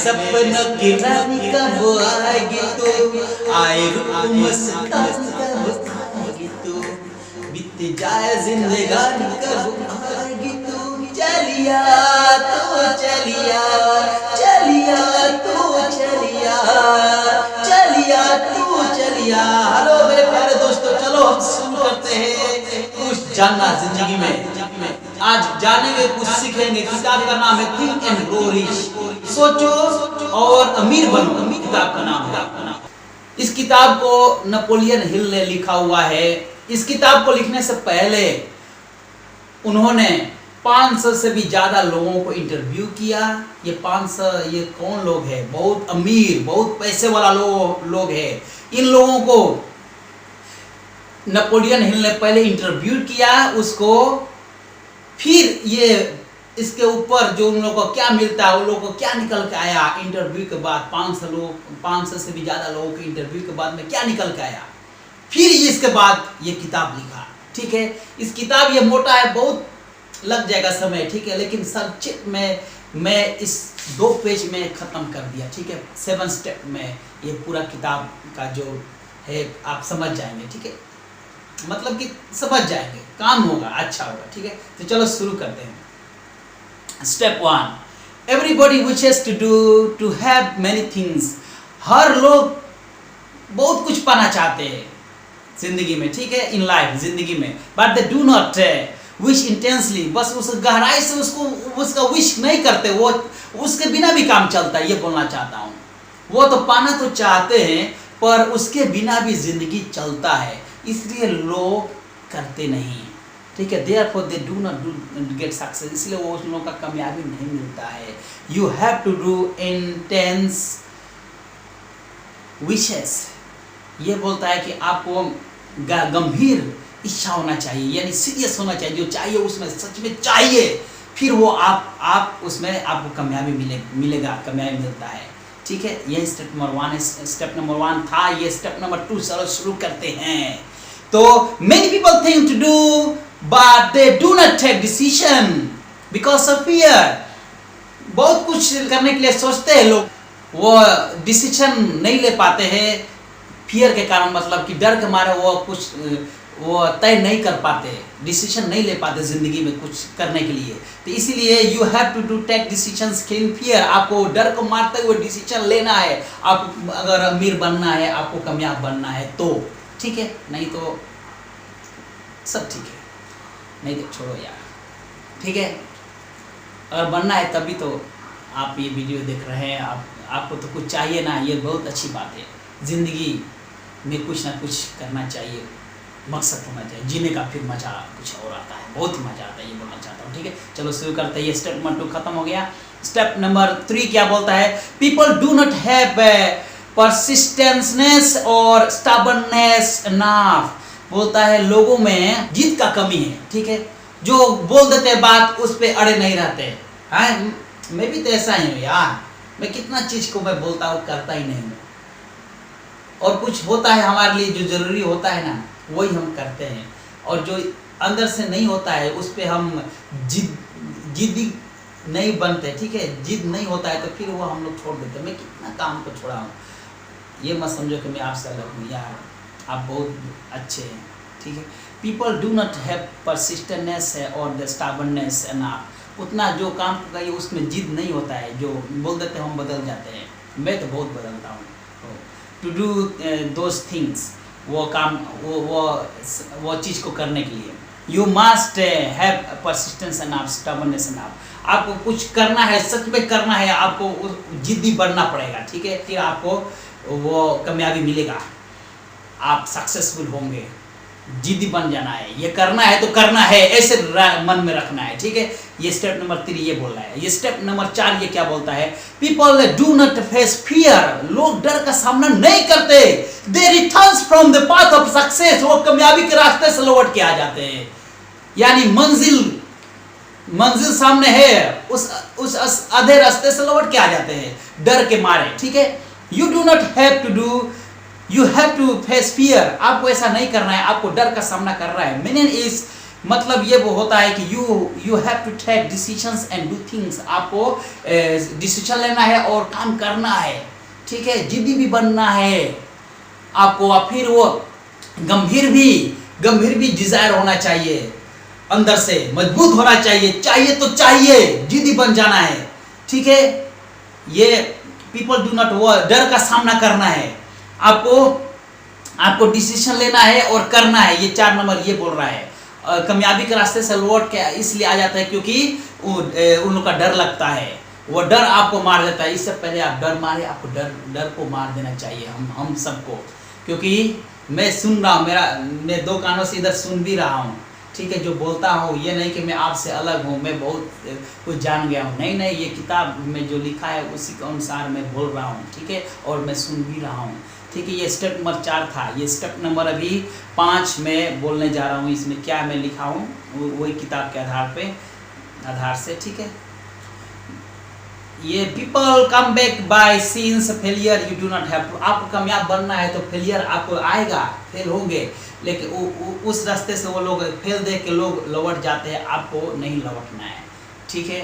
सपनों की रानी कब आएगी तू, आए रुक मुस्कान कब आएगी तू, बीत जाए जिंदगानी कब आएगी तू, चलिया तू चलिया, चलिया तू चलिया, चलिया तू चलिया। हेलो मेरे प्यारे दोस्तों, चलो हम शुरू करते हैं कुछ जानना जिंदगी में। आज जानेंगे, कुछ सीखेंगे। किताब का नाम है थिंक एंड ग्रो रिच, सोचो और अमीर बनो, किताब का नाम है। इस किताब को नेपोलियन हिल ने लिखा हुआ है। इस किताब को लिखने से पहले उन्होंने 500 से भी ज्यादा लोगों को इंटरव्यू किया। ये 500 ये कौन लोग हैं? बहुत अमीर, बहुत पैसे वाला लोग हैं। इन लोगों को नेपोलियन हिल ने पहले इंटरव्यू किया उसको, फिर ये इसके ऊपर जो उन लोगों को क्या मिलता है, उन लोगों को क्या निकल के आया इंटरव्यू के बाद, 500 से भी ज्यादा लोगों के इंटरव्यू के बाद में क्या निकल के आया, फिर इसके बाद ये किताब लिखा। ठीक है, इस किताब ये मोटा है, बहुत लग जाएगा समय, ठीक है, लेकिन संक्षिप्त में मैं इस 2 पेज में खत्म कर दिया। ठीक है, 7 स्टेप में ये पूरा किताब का जो है आप समझ जाएंगे। ठीक है, मतलब कि समझ जाएंगे, काम होगा, अच्छा होगा। ठीक है, तो चलो शुरू करते हैं। Step 1, everybody wishes to have many things. हर लोग बहुत कुछ पाना चाहते हैं जिंदगी में, ठीक है, इन लाइफ, जिंदगी में, but they do not wish intensely. बस उस गहराई से उसका विश नहीं करते, वो उसके बिना भी काम चलता है, ये बोलना चाहता हूँ। वो तो पाना तो चाहते हैं पर उसके बिना भी जिंदगी चलता है, इसलिए लोग करते नहीं। ठीक है, therefore they do not get success, इसलिए वो उन लोगों का कामयाबी नहीं मिलता है। You have to do intense wishes. ये बोलता है कि आपको गंभीर इच्छा होना चाहिए, यानी सीरियस होना चाहिए, जो चाहिए उसमें सच में चाहिए, फिर वो आप उसमें आपको कामयाबी मिलेगा, कामयाबी मिलता है। ठीक है, यही स्टेप नंबर 1 है। स्टेप नंबर 1 था, ये स्टेप नंबर 2 चलो शुरू करते हैं। तो many people think to do but they do not take decision because of fear. बहुत कुछ करने के लिए सोचते हैं लोग, वो डिसीजन नहीं ले पाते हैं फियर के कारण, मतलब कि डर के मारे वो तय नहीं कर पाते, डिसीजन नहीं ले पाते जिंदगी में कुछ करने के लिए। तो इसीलिए you have to take decisions killing fear. आपको डर को मारते हुए डिसीजन लेना है। आप अगर अमीर बनना है, आपको कामयाब बनना है तो ठीक है, नहीं तो सब ठीक है, नहीं तो छोड़ो यार। ठीक है, अगर बनना है तभी तो आप ये वीडियो देख रहे हैं। आपको तो कुछ चाहिए ना, ये बहुत अच्छी बात है। जिंदगी में कुछ ना कुछ करना चाहिए, मकसद होना चाहिए जीने का, फिर मजा कुछ और आता है, बहुत मजा आता है, ये बोलना चाहता हूँ। ठीक है, चलो शुरू करते हैं। ये स्टेप नंबर 2 खत्म हो गया। स्टेप नंबर 3 क्या बोलता है? पीपल डू नॉट हैव परसिस्टेंसनेस और स्टबर्ननेस एनफ। बोलता है लोगों में जिद का कमी है। ठीक है, जो बोल देते हैं बात उस पर अड़े नहीं रहते हैं। मैं भी तो ऐसा ही हूँ यार, मैं कितना चीज को मैं बोलता हूँ, करता ही नहीं हूँ, और कुछ होता है हमारे लिए जो जरूरी होता है ना, वही हम करते हैं, और जो अंदर से नहीं होता है उस पर हम जिद्दी नहीं बनते। ठीक है, जिद नहीं होता है तो फिर वो हम लोग छोड़ देते हैं। मैं कितना काम को छोड़ा हूँ, ये मत समझो कि मैं आपसे अलग हूँ यार, आप बहुत अच्छे हैं। ठीक है, पीपल डू नॉट हैव परसिस्टेंटनेस और द स्टबर्ननेस एनफ। उतना जो काम करिए उसमें जिद नहीं होता है, जो बोल देते हैं हम बदल जाते हैं। मैं तो बहुत बदलता हूँ। टू डू दोज थिंग्स, वो काम वो चीज़ को करने के लिए you must have persistence and stubbornness enough. आपको कुछ करना है, सच में करना है, आपको जिद्दी बनना पड़ेगा। ठीक है, फिर आपको वो कामयाबी मिलेगा, आप सक्सेसफुल होंगे। जिद्दी बन जाना है, ये करना है तो करना है, ऐसे मन में रखना है। ठीक है, ये स्टेप नंबर 3 ये बोल रहा है। ये स्टेप नंबर 4 ये क्या बोलता है? People do not face fear. लोग डर का सामना नहीं करते, they returns from the path of success. वो कामयाबी के रास्ते से लौट के आ जाते हैं, यानी मंजिल सामने है, उस आधे रास्ते से लौट के आ जाते हैं डर के मारे। ठीक है, you do not have to do, you have to face fear. आपको ऐसा नहीं करना है, आपको डर का सामना कर रहा है। मीनिंग इज मतलब ये वो होता है कि you have to take decisions and do things. आपको डिसीजन लेना है और काम करना है, ठीक है, जिद्दी भी बनना है आपको। और फिर वो गंभीर भी डिजायर होना चाहिए, अंदर से मजबूत होना चाहिए तो चाहिए, जिद्दी बन जाना है, ठीक है। ये पीपल डू नॉट वो डर का सामना करना है, आपको डिसीजन लेना है और करना है। ये 4 नंबर ये बोल रहा है। कामयाबी के रास्ते से लौट के इसलिए आ जाता है क्योंकि उन लोग का डर लगता है, वो डर आपको मार देता है। इससे पहले आप डर मारे, आपको डर को मार देना चाहिए हम सबको। क्योंकि मैं सुन रहा हूँ, मैं 2 कानों से इधर सुन भी रहा हूँ, ठीक है। जो बोलता हूँ ये नहीं कि मैं आपसे अलग हूँ, मैं बहुत कुछ जान गया हूँ, नहीं, ये किताब में जो लिखा है उसी के अनुसार मैं बोल रहा हूँ, ठीक है, और मैं सुन भी रहा हूँ, ठीक है। ये स्टेप नंबर 4 था। ये स्टेप नंबर अभी 5 में बोलने जा रहा हूँ। इसमें क्या मैं लिखा हूँ वही किताब के आधार से, ठीक है। ये people come back by scenes failure you do not have. आपको कामयाब बनना है तो फेलियर आपको आएगा, फेल होंगे, लेकिन उस रास्ते से वो लोग फेल देख के लोग लौट जाते हैं, आपको नहीं लौटना है, ठीक है।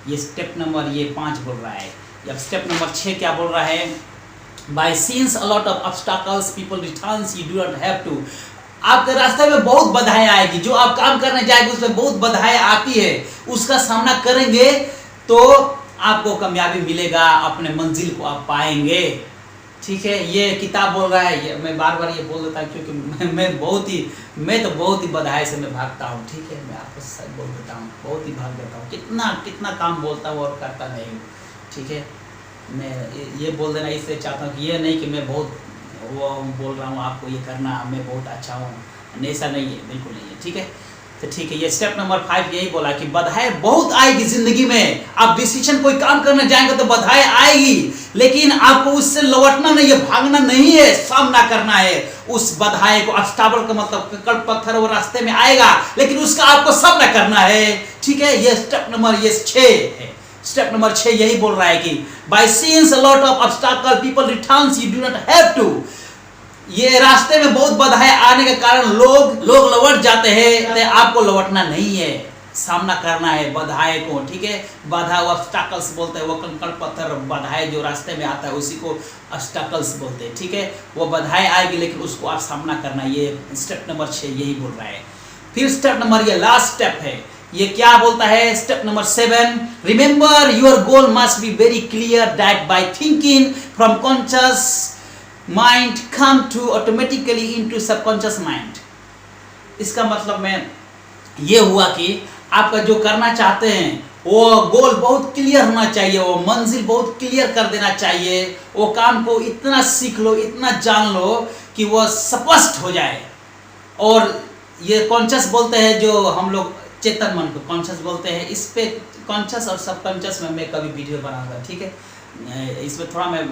ये स्टेप नंबर ये 5 बोल रहा है। अब स्टेप नंबर 6 क्या बोल रहा है? By scenes a lot of obstacles people returns you do not have to. आपके रास्ते में बहुत बाधाएं आएगी, जो आप काम करने जाएंगे उसमें बहुत बाधाएं आती है, उसका सामना करेंगे तो आपको कामयाबी मिलेगा, अपने मंजिल को आप पाएंगे, ठीक है। ये किताब बोल रहा है। ये मैं बार ये बोल देता हूँ क्योंकि मैं तो बहुत ही बाधाएं से मैं भागता हूँ, ठीक है। मैं आपको सच बोल देता हूँ, बहुत ही भाग देता हूँ, कितना काम बोलता हूँ और करता नहीं हूँ, ठीक है। मैं ये बोल देना इसलिए चाहता हूँ कि ये नहीं कि मैं बहुत वो बोल रहा हूँ आपको ये करना, मैं बहुत अच्छा हूँ, ऐसा नहीं है, बिल्कुल नहीं है, ठीक है। तो ठीक है, ये स्टेप नंबर 5 यही बोला कि बाधाएं बहुत आएगी जिंदगी में। आप डिसीजन कोई काम करने जाएंगे तो बाधाएं आएगी, लेकिन आपको उससे लौटना नहीं है, भागना नहीं है, सामना करना है उस बाधाएं को। ऑब्स्टैकल का मतलब ककड़ पत्थर वो रास्ते में आएगा, लेकिन उसका आपको सामना करना है, ठीक है। ये स्टेप नंबर 6 है। स्टेप नंबर 6 यही बोल रहा है कि by seeing a lot of obstacle people returns you do not have to. ये रास्ते में बहुत बाधाएं आने के कारण लोग लौट जाते हैं, आपको लौटना नहीं है, सामना करना है बाधाएं को, ठीक है। बाधा ऑब्स्टैकल्स बोलते हैं, वो कंकड़ पत्थर बाधाएं जो रास्ते में आता है उसी को ऑब्स्टैकल्स बोलते हैं, ठीक है। वो बाधाएं आएगी लेकिन उसको आप सामना करना। ये स्टेप नंबर 6 यही बोल रहा है। फिर स्टेप नंबर ये लास्ट स्टेप है, ये क्या बोलता है? Step number 7, remember your goal must be very clear that by thinking from conscious mind come to automatically into subconscious mind. इसका मतलब में ये हुआ कि आपका जो करना चाहते हैं वो गोल बहुत क्लियर होना चाहिए, वो मंजिल बहुत क्लियर कर देना चाहिए, वो काम को इतना सीख लो, इतना जान लो कि वो स्पष्ट हो जाए। और ये कॉन्शियस बोलते हैं, जो हम लोग चेतन मन को कॉन्शियस बोलते हैं। इस पे कॉन्शियस और सबकॉन्शियस में मैं कभी वीडियो बनाऊंगा, ठीक है। इसमें थोड़ा मैं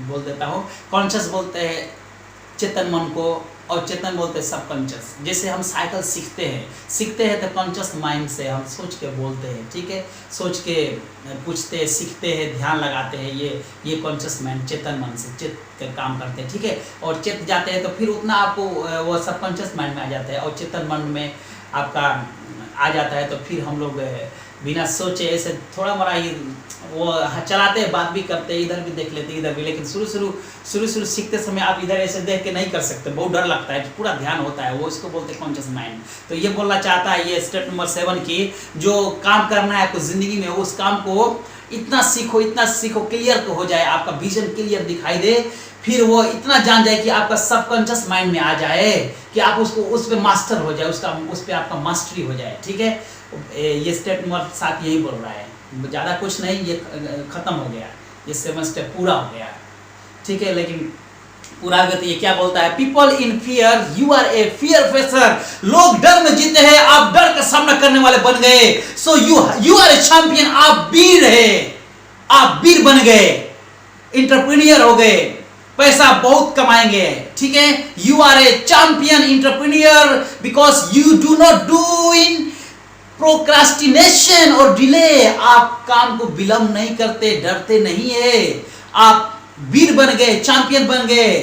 बोल देता हूँ। कॉन्शियस बोलते हैं चेतन मन को और चेतन बोलते हैं सबकॉन्शियस। जैसे हम साइकिल सीखते हैं तो कॉन्शियस माइंड से हम सोच के बोलते हैं, ठीक है, सोच के पूछते हैं, सीखते हैं, ध्यान लगाते हैं। ये कॉन्शियस माइंड चेतन मन से चित के काम करते हैं, ठीक है। और चित जाते हैं तो फिर उतना आपको वो सबकॉन्शियस माइंड में आ जाता है और चेतन मन में आपका आ जाता है। तो फिर हम लोग बिना सोचे ऐसे थोड़ा मोड़ा ही वो चलाते हैं, बात भी करते हैं, इधर भी देख लेते हैं, इधर भी। लेकिन शुरू सीखते समय आप इधर ऐसे देख के नहीं कर सकते, बहुत डर लगता है, पूरा ध्यान होता है, वो इसको बोलते हैं कॉन्शियस माइंड। तो ये बोलना चाहता है ये स्टेप नंबर 7 की जो काम करना है आपको जिंदगी में, उस काम को इतना सीखो क्लियर हो जाए, आपका विजन क्लियर दिखाई दे, फिर वो इतना जान जाए कि आपका सबकॉन्शियस माइंड में आ जाए कि आप उसको उस पे मास्टर हो जाए, उस पे आपका मास्टरी हो जाए, ठीक है। ये स्टेप नंबर 7 यही बोल रहा है, ज़्यादा कुछ नहीं, ये खत्म हो गया, ये 7 स्टेप पूरा हो गया, ठीक है। लेकिन पूरा हो गया तो ये क्या बोलता है? People in fear you are a fear facer. लोग डर में जीते हैं, आप डर का सामना करने वाले बन गए। So you are a champion, आप वीर है, आप वीर बन गए, एंटरप्रेन्योर हो गए, पैसा बहुत कमाएंगे, ठीक है। You are a champion entrepreneur because you do not do in procrastination और डिले। आप काम को विलंब नहीं करते, डरते नहीं है, आप वीर बन गए, चैंपियन बन गए।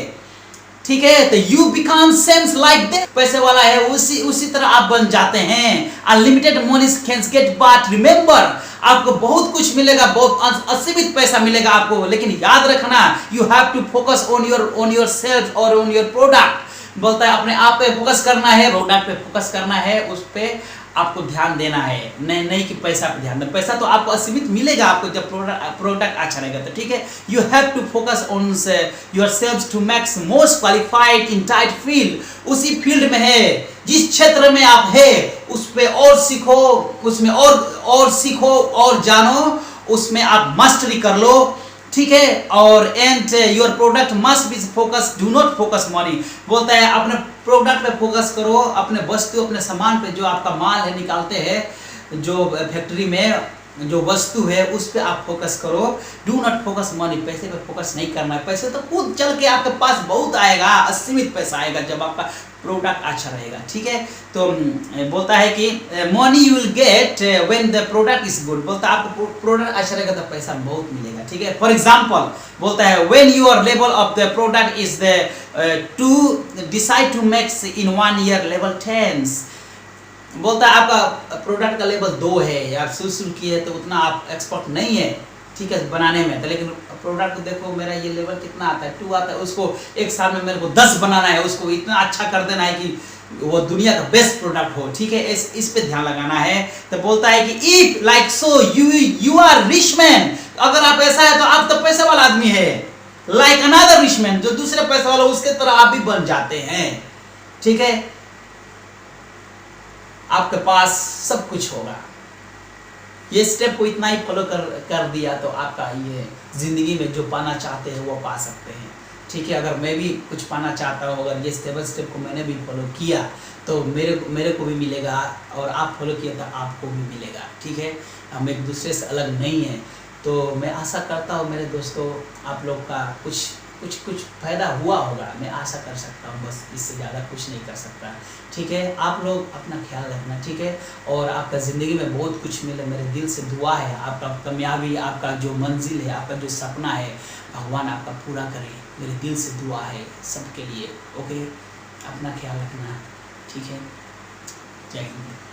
ठीक है, तो you become sames like that, पैसे वाला है उसी तरह आप बन जाते हैं। Unlimited money can get, but remember, आपको बहुत कुछ मिलेगा, बहुत असीमित पैसा मिलेगा आपको, लेकिन याद रखना, you have to focus on yourself और ऑन योर प्रोडक्ट। बोलता है अपने आप पे फोकस करना है, प्रोडक्ट पे फोकस करना है, उस पे आपको ध्यान देना है, नहीं कि पैसा पे ध्यान देना। पैसा तो आपको असीमित मिलेगा आपको जब प्रोडक्ट अच्छा रहेगा तो, ठीक है। You have to focus on yourself to max most qualified in tight field. उसी फील्ड में है, जिस क्षेत्र में आप है उस पे और सीखो, उसमें और सीखो और जानो, उसमें आप मास्टरी कर लो, ठीक है। और and your product must be focus, do not focus money. बोलता है अपने प्रोडक्ट पे फोकस करो, अपने वस्तु, अपने सामान पे, जो आपका माल है निकालते हैं जो फैक्ट्री में जो वस्तु है उस पे आप फोकस करो। डू नॉट फोकस मनी, पैसे पे फोकस नहीं करना है। पैसे तो खुद चल के आपके पास बहुत आएगा, असीमित पैसा आएगा जब आपका प्रोडक्ट अच्छा रहेगा, ठीक है। तो बोलता है कि money you will get when the product is good. बोलता है आपको प्रोडक्ट अच्छा रहेगा तो पैसा बहुत मिलेगा, ठीक है। फॉर एग्जांपल बोलता है when your level of the product is the to decide to makes in 1 year level 10। बोलता है आपका प्रोडक्ट का लेवल 2 है, आप शुरू किए तो उतना आप एक्सपर्ट नहीं है, ठीक है, बनाने में, तो लेकिन प्रोडक्ट देखो मेरा ये लेवल कितना आता है, 2 आता है, उसको एक साल में मेरे को 10 बनाना है, उसको इतना अच्छा कर देना है कि वो दुनिया का बेस्ट प्रोडक्ट हो, ठीक है। इस पे ध्यान लगाना है। तो बोलता है कि if like so you are rich man, अगर आप ऐसा है तो आप तो पैसे वाला आदमी है। लाइक अनदर रिच मैन, जो दूसरे पैसे वाला उसके तरह आप भी बन जाते हैं, ठीक है। आपके पास सब कुछ होगा। ये स्टेप को इतना ही फॉलो कर दिया तो आपका ये जिंदगी में जो पाना चाहते हैं वो पा सकते हैं, ठीक है। अगर मैं भी कुछ पाना चाहता हूँ, अगर ये स्टेप को मैंने भी फॉलो किया तो मेरे को भी मिलेगा, और आप फॉलो किया तो आपको भी मिलेगा, ठीक है। हम एक दूसरे से अलग नहीं हैं। तो मैं आशा करता हूँ मेरे दोस्तों आप लोग का कुछ फायदा हुआ होगा, मैं आशा कर सकता हूँ, बस इससे ज़्यादा कुछ नहीं कर सकता, ठीक है। आप लोग अपना ख्याल रखना, ठीक है, और आपका ज़िंदगी में बहुत कुछ मिले, मेरे दिल से दुआ है, आपका कामयाबी, आपका जो मंजिल है, आपका जो सपना है, भगवान आपका पूरा करे, मेरे दिल से दुआ है सबके लिए, ओके। अपना ख्याल रखना, ठीक है। जय हिंद।